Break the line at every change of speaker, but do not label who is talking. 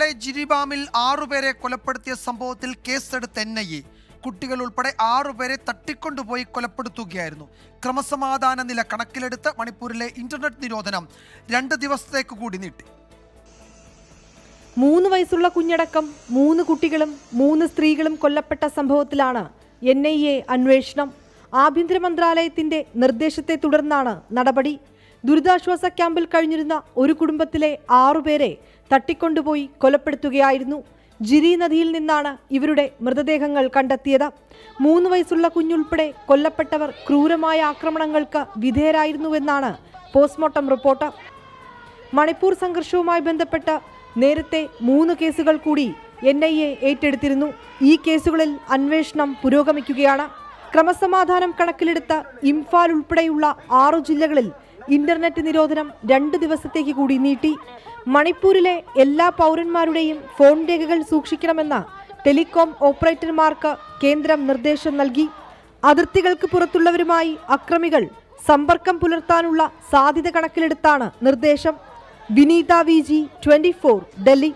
ഇന്നലെ ജിരിബാമിൽ 6 പേരെ കൊലപ്പെടുത്തിയ സംഭവത്തിൽ കേസെടുത്ത NIA കുട്ടികൾ ഉൾപ്പെടെ 6 പേരെ തട്ടിക്കൊണ്ടുപോയി കൊലപ്പെടുത്തുകയായിരുന്നു. ക്രമസമാധാന നില കണക്കിലെടുത്ത് മണിപ്പൂരിലെ ഇന്റർനെറ്റ് നിരോധനം 2 ദിവസത്തേക്ക് കൂടി നീട്ടി.
3 വയസ്സുള്ള കുഞ്ഞടക്കം 3 കുട്ടികളും 3 സ്ത്രീകളും കൊല്ലപ്പെട്ട സംഭവത്തിലാണ് NIA അന്വേഷണം. ആഭ്യന്തര മന്ത്രാലയത്തിന്റെ നിർദ്ദേശത്തെ തുടർന്നാണ് നടപടി. ദുരിതാശ്വാസ ക്യാമ്പിൽ കഴിഞ്ഞിരുന്ന ഒരു കുടുംബത്തിലെ 6 പേരെ തട്ടിക്കൊണ്ടുപോയി കൊലപ്പെടുത്തുകയായിരുന്നു. ജിരി നദിയിൽ നിന്നാണ് ഇവരുടെ മൃതദേഹങ്ങൾ കണ്ടെത്തിയത്. 3 വയസ്സുള്ള കുഞ്ഞുൾപ്പെടെ കൊല്ലപ്പെട്ടവർ ക്രൂരമായ ആക്രമണങ്ങൾക്ക് വിധേയരായിരുന്നുവെന്നാണ് പോസ്റ്റ്മോർട്ടം റിപ്പോർട്ട്. മണിപ്പൂർ സംഘർഷവുമായി ബന്ധപ്പെട്ട് നേരത്തെ 3 കേസുകൾ കൂടി NIA ഏറ്റെടുത്തിരുന്നു. ഈ കേസുകളിൽ അന്വേഷണം പുരോഗമിക്കുകയാണ്. ക്രമസമാധാനം കണക്കിലെടുത്ത് ഇംഫാൽ ഉൾപ്പെടെയുള്ള 6 ജില്ലകളിൽ ഇന്റർനെറ്റ് നിരോധനം 2 ദിവസത്തേക്ക് കൂടി നീട്ടി. മണിപ്പൂരിലെ എല്ലാ പൗരന്മാരുടെയും ഫോൺ രേഖകൾ സൂക്ഷിക്കണമെന്ന് ടെലികോം ഓപ്പറേറ്റർമാർക്ക് കേന്ദ്രം നിർദ്ദേശം നൽകി. അതിർത്തികൾക്ക് പുറത്തുള്ളവരുമായി അക്രമികൾ സമ്പർക്കം പുലർത്താനുള്ള സാധ്യത കണക്കിലെടുത്താണ് നിർദ്ദേശം. വിനീത VG 24 ഡൽഹി.